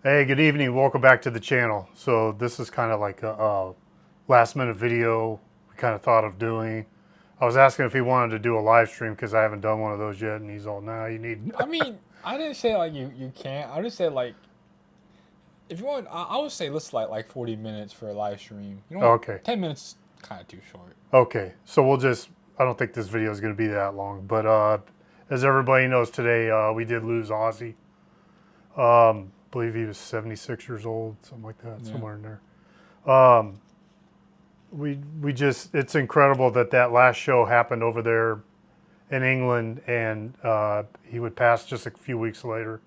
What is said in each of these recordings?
Hey, good evening. Welcome back to the channel. So this is kind of like a last minute video we kind of thought of doing. I was asking if he wanted to do a live stream because I haven't done one of those yet, and he's all, "Nah, you need." I mean, I didn't say like you can't. I just said like if you want, I would say let's like 40 minutes for a live stream. You know what? Okay, 10 minutes kind of too short. okay. So we'll just. I don't think this video is going to be that long, but as everybody knows today, we did lose Ozzy. I believe he was 76 years old, something like that, Yeah. somewhere in there. Um, we just it's incredible that last show happened over there in England, and he would pass just a few weeks later.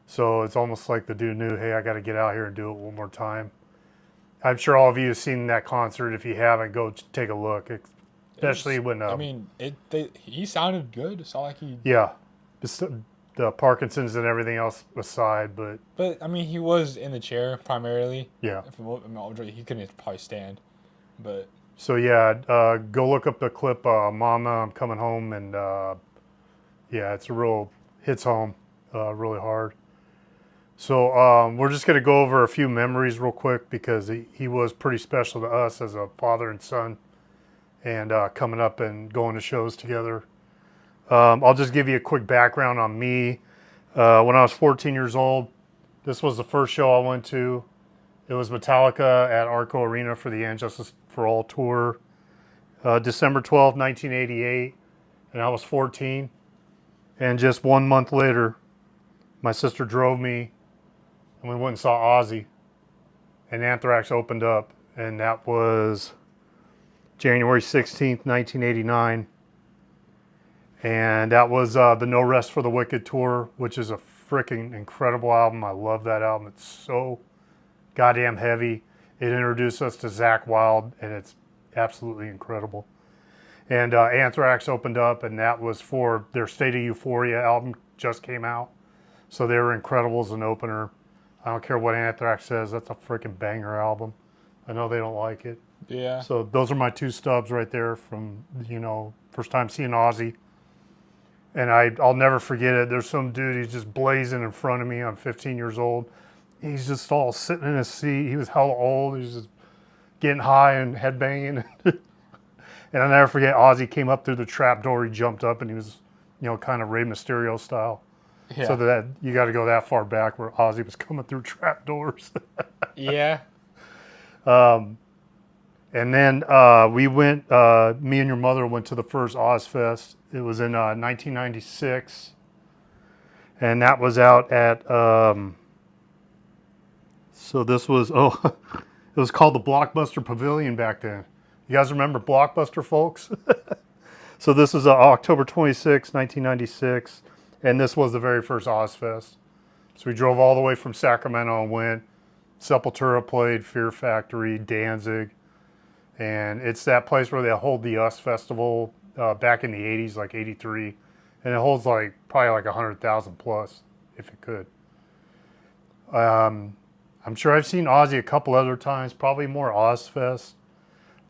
So it's almost like the dude knew, hey, I got to get out here and do it one more time. I'm sure all of you have seen that concert. If you haven't, go take a look. It Especially was. when, I mean, he sounded good. It's not like he. yeah, the Parkinson's and everything else aside, But I mean, he was in the chair primarily. yeah. He couldn't probably stand. But So yeah, go look up the clip, "Mama, I'm Coming Home," and yeah, it's a real hits home, really hard. So we're just going to go over a few memories real quick because he was pretty special to us as a father and son, and coming up and going to shows together. I'll just give you a quick background on me. When I was 14 years old, this was the first show I went to. It was Metallica at Arco Arena for the And Justice for All tour, December 12th, 1988, and I was 14. And just 1 month later, my sister drove me, and we went and saw Ozzy, and Anthrax opened up, and that was January 16th, 1989. And that was the No Rest for the Wicked tour, which is a freaking incredible album. I love that album. It's so goddamn heavy. It introduced us to Zakk Wylde, and it's absolutely incredible. And Anthrax opened up, and that was for their State of Euphoria album, just came out. So they were incredible as an opener. I don't care what Anthrax says, that's a freaking banger album. I know they don't like it. yeah, So those are my two stubs right there from, first time seeing Ozzy. And I'll never forget it. There's some dude, he's just blazing in front of me. I'm 15 years old. He's just all sitting in his seat. He was hella old. He was just getting high and headbanging. And I'll never forget, Ozzy came up through the trap door. He jumped up and he was, kind of Rey Mysterio style. So yeah, that you got to go that far back where Ozzy was coming through trap doors. yeah. And then we went, me and your mother went to the first Ozfest. It was in 1996. And that was out at, so this was, it was called the Blockbuster Pavilion back then. You guys remember Blockbuster, folks? So this is October 26, 1996. And this was the very first Ozfest. So we drove all the way from Sacramento and went. Sepultura played, Fear Factory, Danzig. And it's that place where they hold the US Festival back in the 80s, like 83. And it holds like probably like 100,000 plus, if it could. I'm sure I've seen Ozzy a couple other times, probably more Ozfest.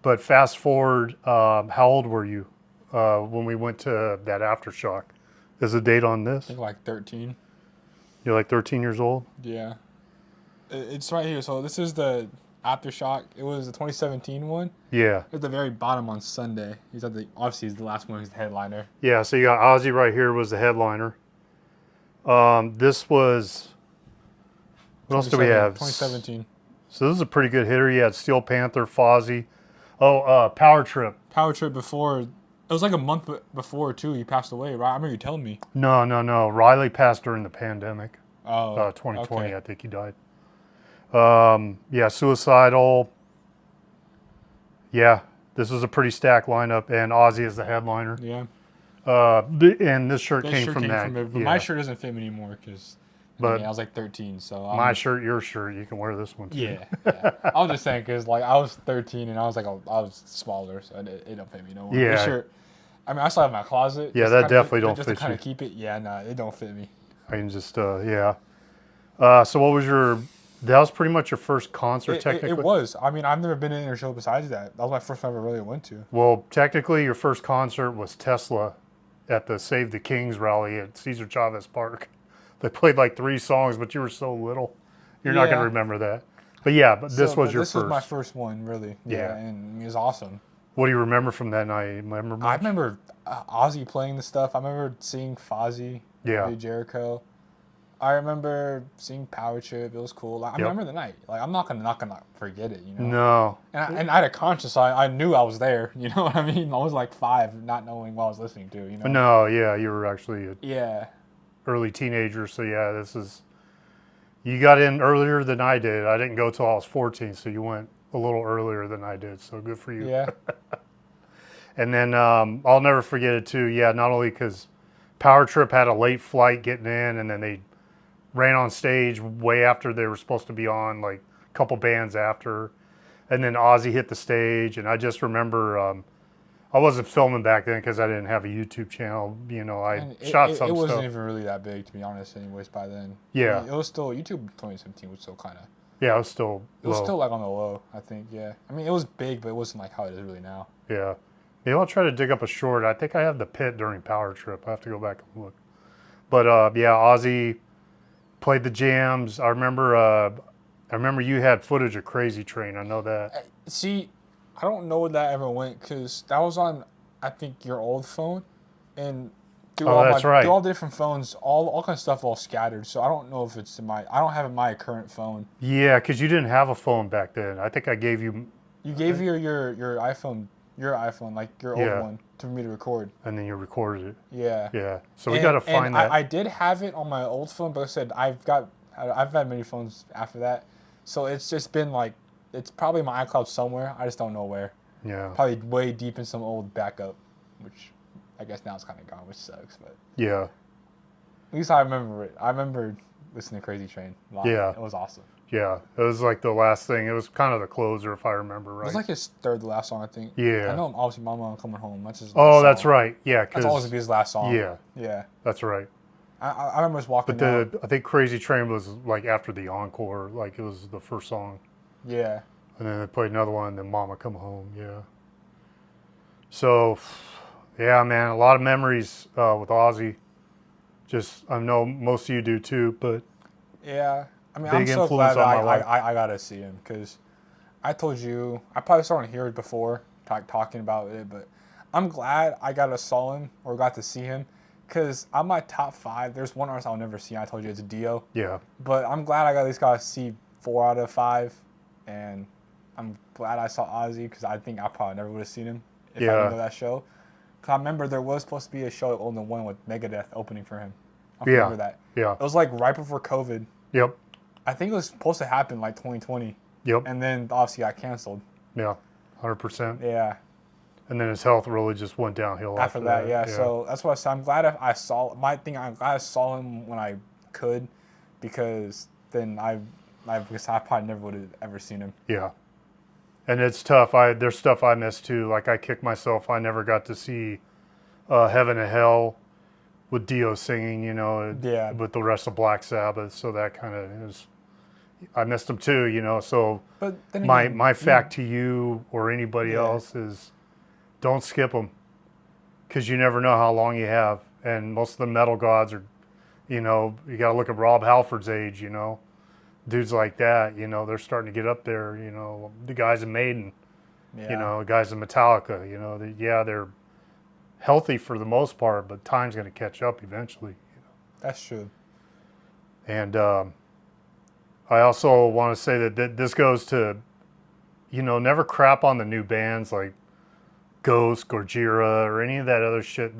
But fast forward, how old were you when we went to that Aftershock? Is the date on I this? think like 13. You're like 13 years old? Yeah. It's right here. So this is the Aftershock. It was the 2017 one. Yeah. At the very bottom on Sunday. Obviously he's the last one. He's the headliner. Yeah, so you got Ozzy right here was the headliner. This was, what else do we have? 2017. So this is a pretty good hitter. You had Steel Panther, Fozzy. Oh, Power Trip. Power Trip before. It was like a month before too. He passed away, right? I remember you telling me. No. Riley passed during the pandemic. Oh. 2020, Okay. I think he died. Yeah, Suicidal. Yeah, this was a pretty stacked lineup, and Ozzy is the headliner. Yeah. And this shirt This came shirt from came that. from it, but yeah. my shirt doesn't fit me anymore because But I was like 13. So my shirt, your shirt, you can wear this one too. Yeah. I was just saying because like I was 13 and I was smaller, so it don't fit me no more. Yeah. This shirt. I mean, I still have my closet. Yeah, just that to definitely don't just fit to kind you. of keep it. Yeah, no, it don't fit me. I can just, yeah. So what was that was pretty much your first concert, technically? It was. I mean, I've never been in a show besides that. That was my first one I ever really went to. Well, technically, your first concert was Tesla at the Save the Kings rally at Cesar Chavez Park. They played like 3 songs, but you were so little. You're not going to remember that. But yeah, but this was your this first. This was my first one, really. Yeah, and it was awesome. What do you remember from that night? I remember Ozzy playing the stuff. I remember seeing Fozzy, Jericho. I remember seeing Power Trip. It was cool. I remember the night. Like, I'm not gonna forget it. You know. No. And I had a conscience. I knew I was there. You know what I mean? I was like 5, not knowing what I was listening to. You know. No. Yeah, you were actually a early teenager. So yeah, this is. You got in earlier than I did. I didn't go till I was 14, so you went a little earlier than I did. So good for you. Yeah. And then I'll never forget it too. Yeah, not only because Power Trip had a late flight getting in, and then they ran on stage way after they were supposed to be on, like a couple bands after. And then Ozzy hit the stage, and I just remember I wasn't filming back then because I didn't have a YouTube channel. You know, shot some stuff. It wasn't even really that big, to be honest, anyways, by then. Yeah. I mean, it was still, YouTube 2017 was still kind of. Yeah, it was still low. It was still like on the low, I think, yeah. I mean, it was big, but it wasn't like how it is really now. Yeah. Maybe I'll try to dig up a short. I think I have the pit during Power Trip. I have to go back and look. But yeah, Ozzy played the jams. I remember you had footage of Crazy Train. I know that. See, I don't know where that ever went because that was on, I think, your old phone, and through all different phones, all kinds of stuff all scattered. So I don't know if it's I don't have my current phone. Yeah, because you didn't have a phone back then. I think I gave you. You gave your iPhone. Your iPhone, like your old one, for me to record. And then you recorded it. Yeah. Yeah. So we got to find that. I did have it on my old phone, but I said I've had many phones after that. So it's just been like, it's probably my iCloud somewhere. I just don't know where. Yeah. Probably way deep in some old backup, which I guess now it's kind of gone, which sucks. But yeah. At least I remember it. I remember listening to Crazy Train live. Yeah. It was awesome. Yeah, it was like the last thing. It was kind of the closer, if I remember right. It was like his third to last song, I think. Yeah. I know, obviously, Mama, I'm Coming Home. That's his last song. That's right. Yeah, that's always going to be his last song. Yeah. Yeah. That's right. I remember us walking But I think Crazy Train was like after the encore. Like it was the first song. Yeah. And then they played another one, and then Mama Come Home. Yeah. So, yeah, man, a lot of memories with Ozzy. Just, I know most of you do too, but. Yeah. I mean, I'm so glad that I got to see him because I told you, I probably saw him here before talking about it, but I'm glad I got to see him because on my top 5, there's one artist I'll never see. I told you it's Dio. Yeah. But I'm glad I at least got to see 4 out of 5, and I'm glad I saw Ozzy because I think I probably never would have seen him if I didn't know that show. Because I remember there was supposed to be a show on the one with Megadeth opening for him. I remember that. Yeah. It was like right before COVID. Yep. I think it was supposed to happen like 2020. Yep. And then obviously got canceled. Yeah, 100%. Yeah. And then his health really just went downhill after that. Yeah. So that's what I said. I'm glad I saw I saw him when I could, because then I probably never would have ever seen him. Yeah. And it's tough. There's stuff I missed too. Like I kicked myself. I never got to see Heaven and Hell with Dio singing, you know, with the rest of Black Sabbath. So that kind of is, I missed them too, you know. So but then again, my fact to you or anybody else is don't skip them, because you never know how long you have. And most of the metal gods are, you know, you got to look at Rob Halford's age, you know. Dudes like that, you know, they're starting to get up there, you know. The guys in Maiden, you know, guys in Metallica, you know, they're healthy for the most part, but time's going to catch up eventually. You know? That's true. And I also want to say that this goes to, you know, never crap on the new bands like Ghost, Gojira, or any of that other shit.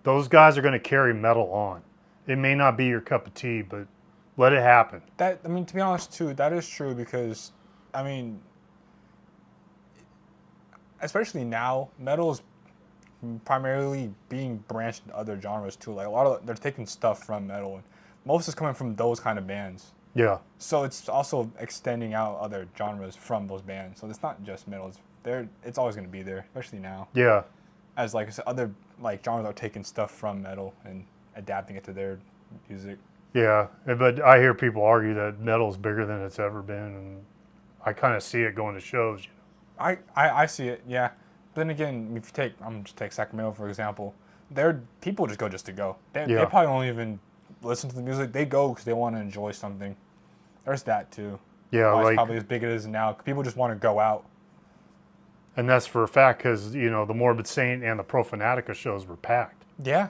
Those guys are going to carry metal on. It may not be your cup of tea, but let it happen. To be honest, too, that is true because, I mean, especially now, metal is primarily being branched into other genres too. Like they're taking stuff from metal, and most is coming from those kind of bands. Yeah. So it's also extending out other genres from those bands. So it's not just metal. It's always going to be there, especially now. Yeah. As like I said, other like genres are taking stuff from metal and adapting it to their music. Yeah, but I hear people argue that metal's bigger than it's ever been, and I kind of see it going to shows. You know? I see it, yeah. But then again, if you I'm just take Sacramento for example, people just go just to go. They probably don't even listen to the music. They go because they want to enjoy something. There's that too. Yeah, like, it's probably as big as it is now. People just want to go out. And that's for a fact because, the Morbid Saint and the Pro Fanatica shows were packed. Yeah.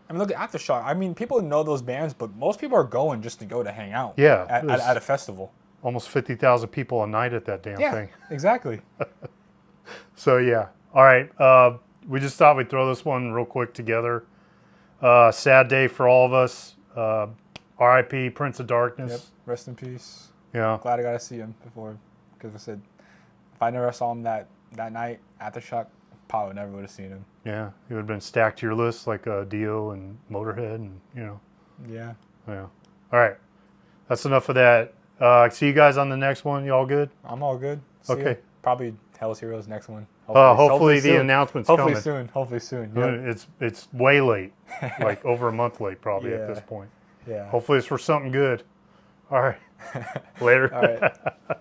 I mean, look at Aftershock. I mean, people know those bands, but most people are going just to go to hang out. Yeah. At a festival. Almost 50,000 people a night at that damn thing. Yeah, exactly. So, yeah. All right. We just thought we'd throw this one real quick together. Sad day for all of us. R.I.P. Prince of Darkness. Yep. Rest in peace. Yeah. Glad I got to see him before. Because I said, if I never saw him that night, Aftershock, probably never would have seen him. Yeah. He would have been stacked to your list like Dio and Motorhead and, Yeah. Yeah. All right. That's enough of that. See you guys on the next one. You all good? I'm all good. See Okay. ya. Probably Hell's Heroes next one. Hopefully the announcement's hopefully coming. Hopefully soon. Yep. It's way late. Like over a month late probably at Yeah. this point. Yeah. Hopefully it's for something good. All right. Later. All right.